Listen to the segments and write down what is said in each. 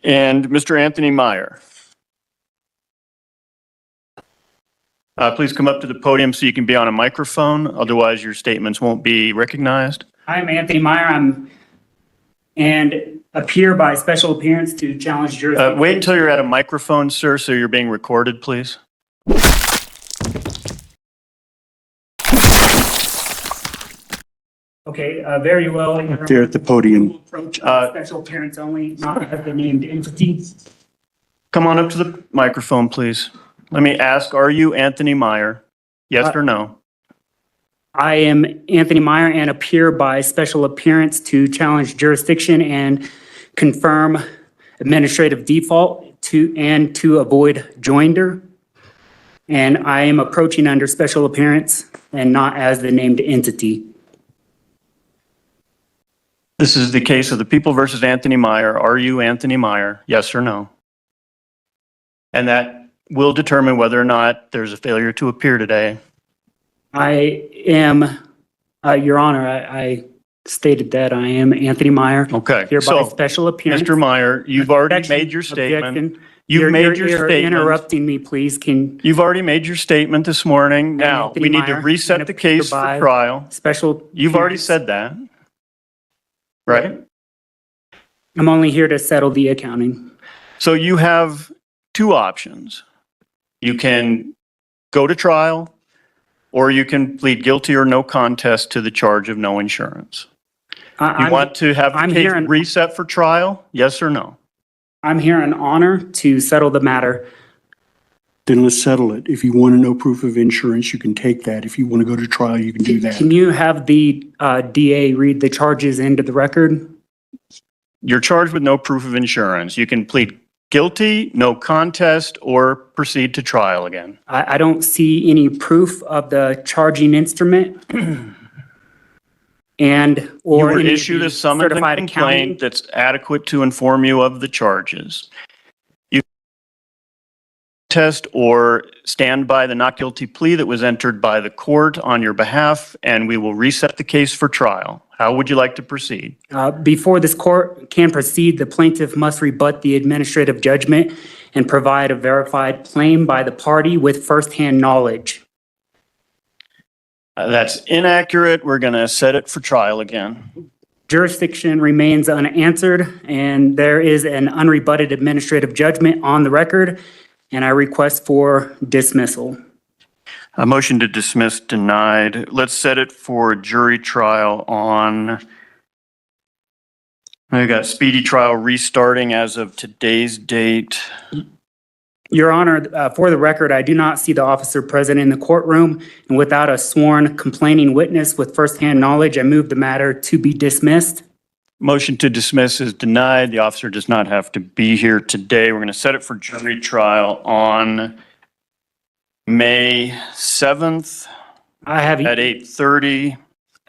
And Mr. Anthony Meyer. Please come up to the podium so you can be on a microphone. Otherwise, your statements won't be recognized. I'm Anthony Meyer. And appear by special appearance to challenge jurisdiction. Wait until you're at a microphone, sir, so you're being recorded, please. Okay, very well. There at the podium. Approach special appearance only, not as the named entity. Come on up to the microphone, please. Let me ask, are you Anthony Meyer? Yes or no? I am Anthony Meyer and appear by special appearance to challenge jurisdiction and confirm administrative default to avoid joinder. And I am approaching under special appearance and not as the named entity. This is the case of the People versus Anthony Meyer. Are you Anthony Meyer? Yes or no? And that will determine whether or not there's a failure to appear today. I am, Your Honor, I stated that I am Anthony Meyer. Okay. Here by So, special appearance. Mr. Meyer, you've already Objection, made your statement. objection. You've made your You're statement. interrupting me, please. You've already made your statement this morning. Now, Anthony we need to Meyer, reset and the case for appear by trial. Special. You've already appearance. said that, right? I'm only here to settle the accounting. So you have two options. You can go to trial, or you can plead guilty or no contest to the charge of no insurance. You want to have the I'm case here in- reset for trial? Yes or no? I'm here in honor to settle the matter. Then let's settle it. If you want to know proof of insurance, you can take that. If you want to go to trial, you can do that. Can you have the DA read the charges into the record? You're charged with no proof of insurance. You can plead guilty, no contest, or proceed to trial again. I don't see any proof of the charging instrument. And, You or were any of issued the a summons and certified accounting. complaint that's adequate to inform you of the charges. You test or stand by the not guilty plea that was entered by the court on your behalf, and we will reset the case for trial. How would you like to proceed? Before this court can proceed, the plaintiff must rebut the administrative judgment and provide a verified claim by the party with firsthand knowledge. That's inaccurate. We're going to set it for trial again. Jurisdiction remains unanswered, and there is an unrebutted administrative judgment on the record, and I request for dismissal. A motion to dismiss denied. Let's set it for jury trial on, we got speedy trial restarting as of today's date. Your Honor, for the record, I do not see the officer present in the courtroom, and without a sworn complaining witness with firsthand knowledge, I move the matter to be dismissed. Motion to dismiss is denied. The officer does not have to be here today. We're going to set it for jury trial on May 7th I have at 8:30.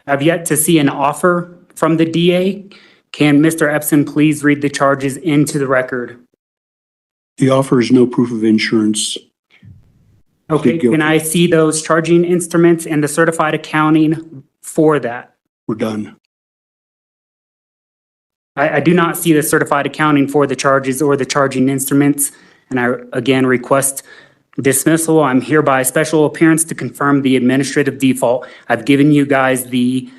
I've yet to see an offer from the DA. Can Mr. Epson please read the charges into the record? The offer is no proof of insurance. Okay, guilty. can I see those charging instruments and the certified accounting for that? We're done. I do not see the certified accounting for the charges or the charging instruments, and I again request dismissal. I'm here by special appearance to confirm the administrative default. I've given you guys the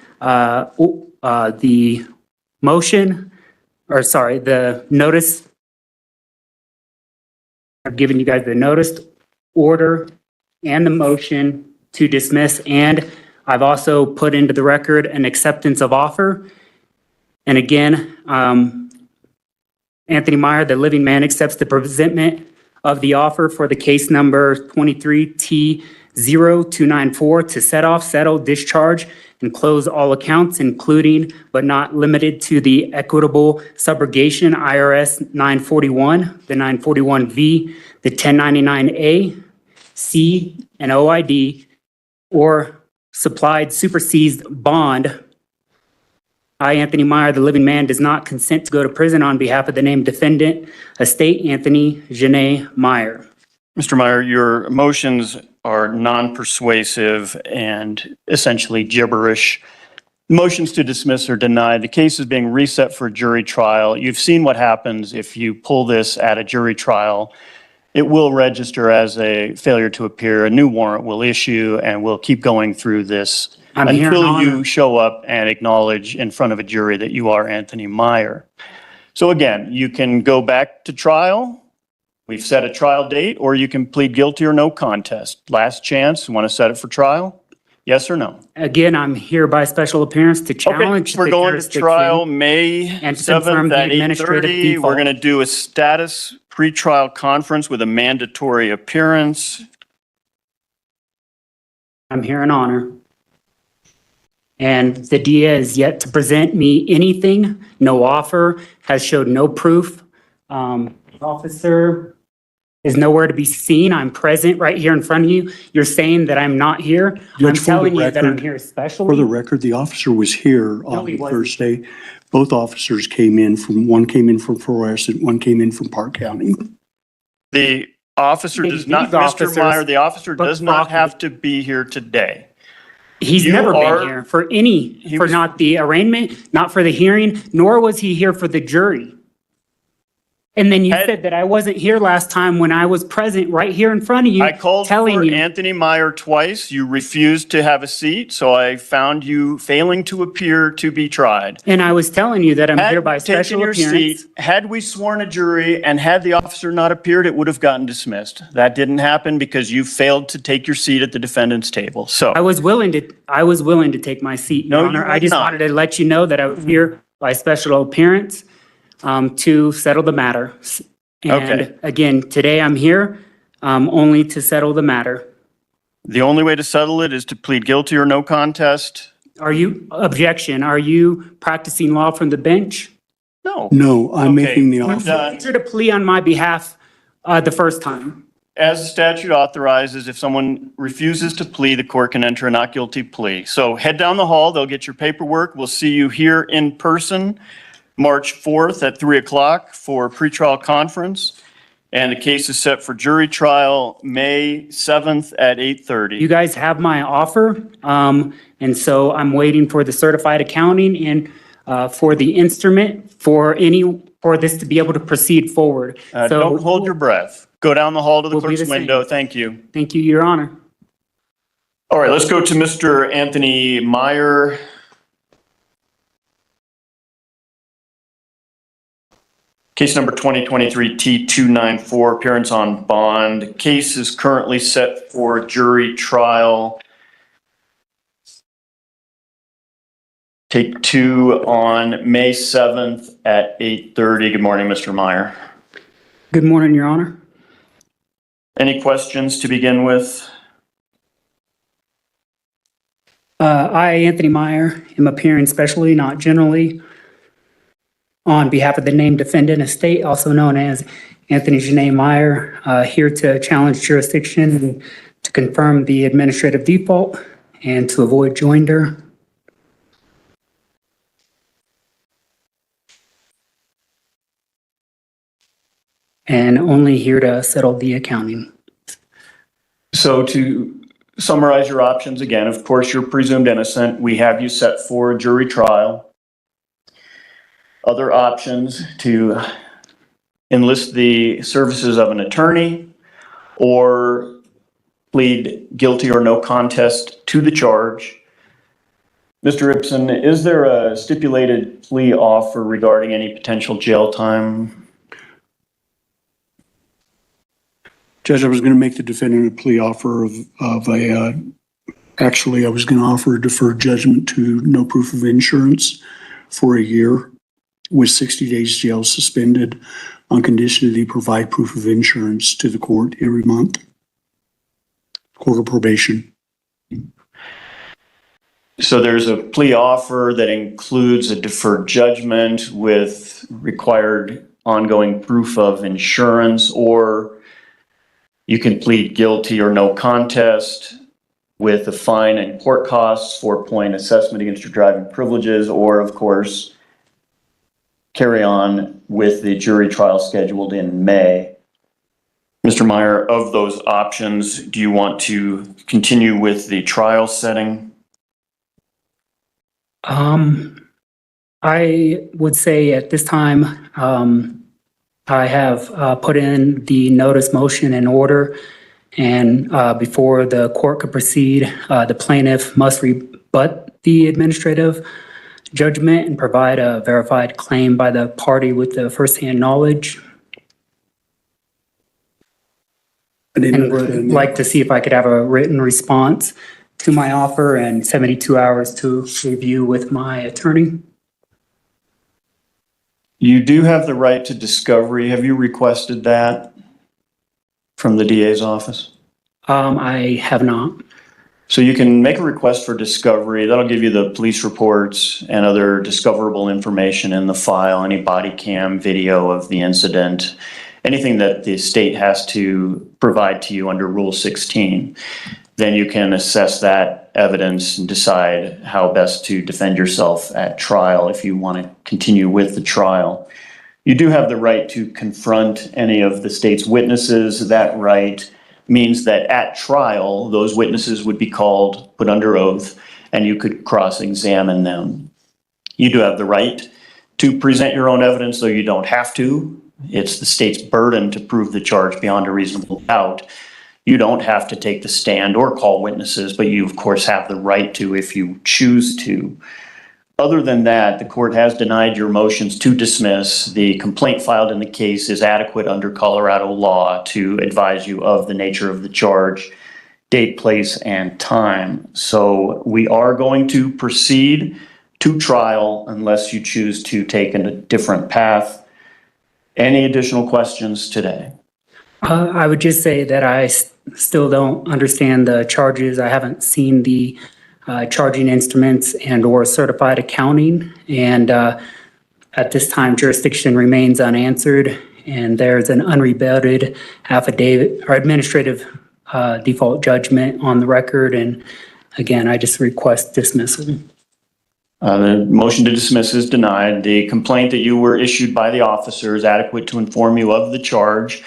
motion, or sorry, the notice. I've given you guys the notice, order, and the motion to dismiss, and I've also put into the record an acceptance of offer. And again, Anthony Meyer, the living man, accepts the presentment of the offer for the case number 23T0294 to set off, settle, discharge, and close all accounts, including but not limited to the equitable subrogation, IRS 941, the 941V, the 1099A, C, and OID, or supplied supersedes bond. I, Anthony Meyer, the living man, does not consent to go to prison on behalf of the named defendant, estate Anthony Janae Meyer. Mr. Meyer, your motions are non-persuasive and essentially gibberish. Motions to dismiss are denied. The case is being reset for jury trial. You've seen what happens if you pull this at a jury trial. It will register as a failure to appear. A new warrant will issue, and we'll keep going through this I'm here in until honor. you show up and acknowledge in front of a jury that you are Anthony Meyer. So again, you can go back to trial. We've set a trial date, or you can plead guilty or no contest. Last chance. You want to set it for trial? Yes or no? Again, I'm here by special appearance to challenge Okay, we're the going to jurisdiction. trial May and to confirm 7th the at administrative 8:30. default. We're going to do a status pretrial conference with a mandatory appearance. I'm here in honor. And the DA is yet to present me anything, no offer, has showed no proof. Officer is nowhere to be seen. I'm present right here in front of you. You're saying that I'm not here. I'm Judge, for the telling you that I'm record- here For the especially. record, the officer was here No, on he wasn't. Thursday. Both officers came in one came in from Florissant, one came in from Park County. The officer Maybe does not, these Mr. officers, Meyer, the officer but does not Brock- have to be here today. He's You never are- been here for any, He for was- not the arraignment, not for the hearing, nor was he here for the jury. And then you Had- said that I wasn't here last time when I was present right here in front of you, I called telling for you. Anthony Meyer twice. You refused to have a seat, so I found you failing to appear to be tried. And I was telling you that I'm here Had by you taken special your appearance. seat, had we sworn a jury and had the officer not appeared, it would have gotten dismissed. That didn't happen because you failed to take your seat at the defendant's table. So I was willing to take my seat, No, Your you Honor. were I just not. wanted to let you know that I was here by special appearance to settle the matter. Okay. And again, today I'm here only to settle the matter. the only way to settle it is to plead guilty or no contest. Are you practicing law from the bench? No. No, I'm Okay, making the we're offer. done. Answered a plea on my behalf the first time. As the statute authorizes, if someone refuses to plea, the court can enter a not guilty plea. So head down the hall, they'll get your paperwork. We'll see you here in person, March 4th at 3 o'clock for pretrial conference. And the case is set for jury trial, May 7th at 8:30. You guys have my offer, and so I'm waiting for the certified accounting and for the instrument for this to be able to proceed forward. So Don't hold your breath. Go down the hall to the We'll be clerk's the same. window. Thank you. Thank you, Your Honor. All right, let's go to Mr. Anthony Meyer. Case number 2023 T294, appearance on bond. Case is currently set for jury trial. Take two on May 7th at 8:30. Good morning, Mr. Meyer. Good morning, Your Honor. Any questions to begin with? I, Anthony Meyer, am appearing specially, not generally, on behalf of the named defendant estate, also known as Anthony Janae Meyer, here to challenge jurisdiction and to confirm the administrative default and to avoid joinder. And only here to settle the accounting. So to summarize your options again, of course, you're presumed innocent. We have you set for a jury trial. Other options to enlist the services of an attorney or plead guilty or no contest to the charge. Mr. Ibsen, is there a stipulated plea offer regarding any potential jail time? Judge, I was going to make the defendant a plea offer actually, I was going to offer a deferred judgment to no proof of insurance for a year with 60 days jail suspended on condition that he provide proof of insurance to the court every month. Court of probation. So there's a plea offer that includes a deferred judgment with required ongoing proof of insurance, or you can plead guilty or no contest with a fine and court costs, 4-point assessment against your driving privileges, or of course, carry on with the jury trial scheduled in May. Mr. Meyer, of those options, do you want to continue with the trial setting? I would say at this time, I have put in the notice motion in order, and before the court could proceed, the plaintiff must rebut the administrative judgment and provide a verified claim by the party with the firsthand knowledge. I didn't And would understand like to see if I could have a written response to my offer and 72 hours to review with my attorney. You do have the right to discovery. Have you requested that from the DA's office? I have not. So you can make a request for discovery. That'll give you the police reports and other discoverable information in the file, any body cam video of the incident, anything that the state has to provide to you under Rule 16. Then you can assess that evidence and decide how best to defend yourself at trial if you want to continue with the trial. You do have the right to confront any of the state's witnesses. That right means that at trial, those witnesses would be called, put under oath, and you could cross-examine them. You do have the right to present your own evidence, though you don't have to. It's the state's burden to prove the charge beyond a reasonable doubt. You don't have to take the stand or call witnesses, but you, of course, have the right to if you choose to. Other than that, the court has denied your motions to dismiss. The complaint filed in the case is adequate under Colorado law to advise you of the nature of the charge, date, place, and time. So we are going to proceed to trial unless you choose to take a different path. Any additional questions today? I would just say that I still don't understand the charges. I haven't seen the charging instruments and or certified accounting. And at this time, jurisdiction remains unanswered. And there's an unrebutted affidavit or administrative default judgment on the record. And again, I just request dismissal. The motion to dismiss is denied. The complaint that you were issued by the officer is adequate to inform you of the charge.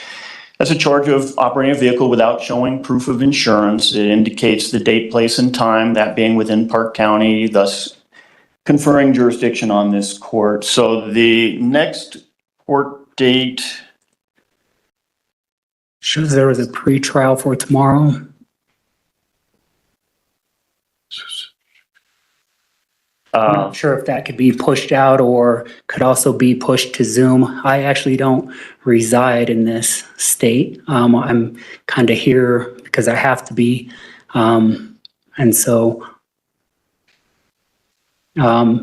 That's a charge of operating a vehicle without showing proof of insurance. It indicates the date, place, and time, that being within Park County, thus conferring jurisdiction on this court. So the next court date. Shows there was a pre-trial for tomorrow. I'm not sure if that could be pushed out or could also be pushed to Zoom. I actually don't reside in this state. I'm kind of here because I have to be. And so, yeah,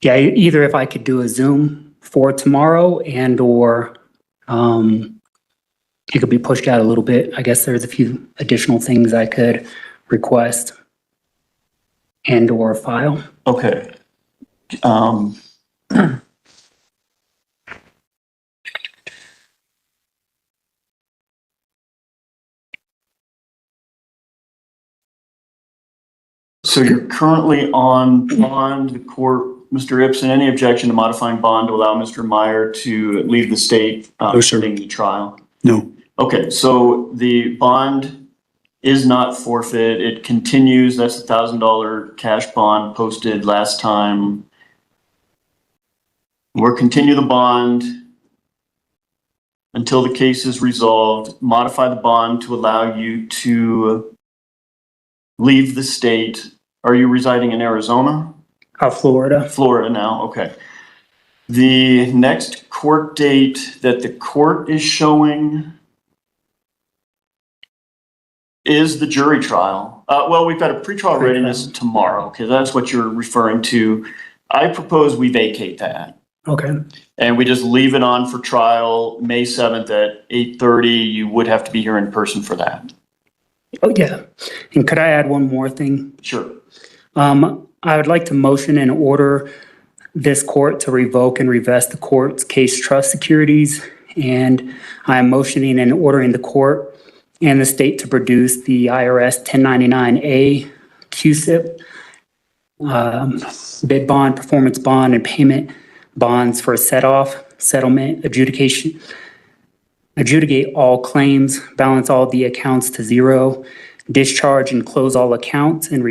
either if I could do a Zoom for tomorrow and or it could be pushed out a little bit. I guess there's a few additional things I could request and or file. Okay. So you're currently on bond. The court, Mr. Ibsen, any objection to modifying bond to allow Mr. Meyer to leave the state No, sir. during the trial? No. Okay, so the bond is not forfeit. It continues. That's a $1,000 cash bond posted last time. We'll continue the bond until the case is resolved. Modify the bond to allow you to leave the state. Are you residing in Arizona? Florida. Florida now, okay. The next court date that the court is showing is the jury trial. Well, we've got a pretrial readiness tomorrow, because that's what you're referring to. I propose we vacate that. Okay. And we just leave it on for trial May 7th at 8:30. You would have to be here in person for that. Oh, yeah. And could I add one more thing? Sure. I would like to motion and order this court to revoke and revest the court's case trust securities. And I am motioning and ordering the court and the state to produce the IRS 1099-A QSIP, bid bond, performance bond, and payment bonds for set-off, settlement, adjudication, adjudicate all claims, balance all the accounts to zero, discharge and close all accounts, and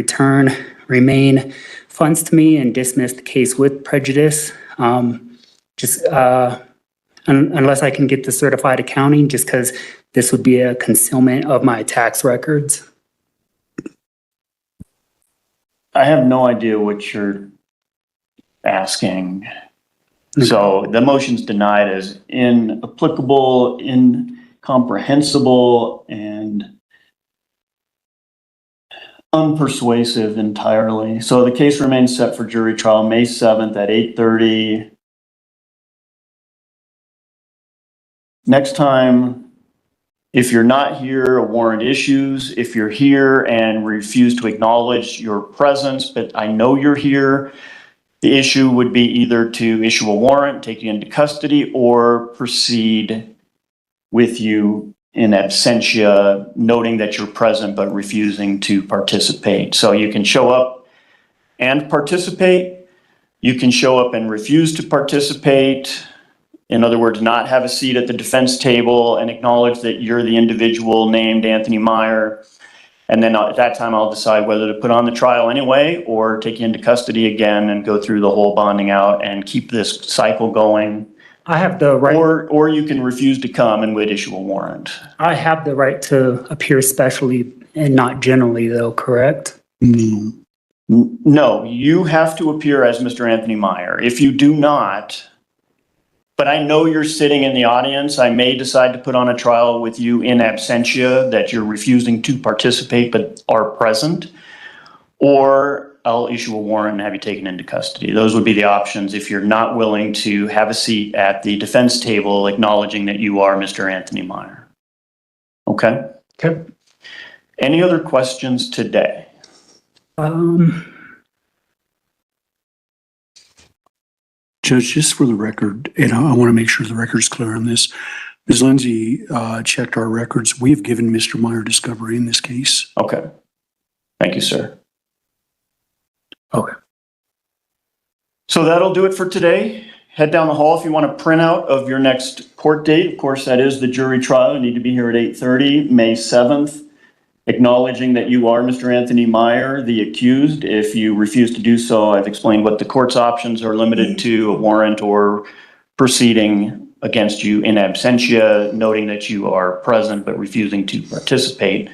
remain funds to me and dismiss the case with prejudice. Unless I can get the certified accounting, just because this would be a concealment of my tax records. I have no idea what you're asking. So the motion's denied as inapplicable, incomprehensible, and unpersuasive entirely. So the case remains set for jury trial May 7th at 8:30. Next time, if you're not here, a warrant issues. If you're here and refuse to acknowledge your presence, but I know you're here, the issue would be either to issue a warrant, take you into custody, or proceed with you in absentia, noting that you're present but refusing to participate. So you can show up and participate. You can show up and refuse to participate. In other words, not have a seat at the defense table and acknowledge that you're the individual named Anthony Meyer. And then at that time, I'll decide whether to put on the trial anyway or take you into custody again and go through the whole bonding out and keep this cycle going. I have the right. Or you can refuse to come and would issue a warrant. I have the right to appear specially and not generally, though, correct? No. No, you have to appear as Mr. Anthony Meyer. If you do not, but I know you're sitting in the audience, I may decide to put on a trial with you in absentia that you're refusing to participate but are present, or I'll issue a warrant and have you taken into custody. Those would be the options if you're not willing to have a seat at the defense table acknowledging that you are Mr. Anthony Meyer. Okay? Okay. Any other questions today? Judge, just for the record, and I want to make sure the record's clear on this. Ms. Lindsay checked our records. We have given Mr. Meyer discovery in this case. Okay. Thank you, sir. Okay. So that'll do it for today. Head down the hall if you want a printout of your next court date. Of course, that is the jury trial. You need to be here at 8:30, May 7th, acknowledging that you are Mr. Anthony Meyer, the accused. If you refuse to do so, I've explained what the court's options are, limited to a warrant or proceeding against you in absentia, noting that you are present but refusing to participate.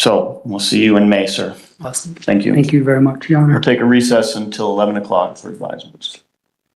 So we'll see you in May, sir. Awesome. Thank you. Thank you very much, Your Honor. We'll take a recess until 11 o'clock for advisements.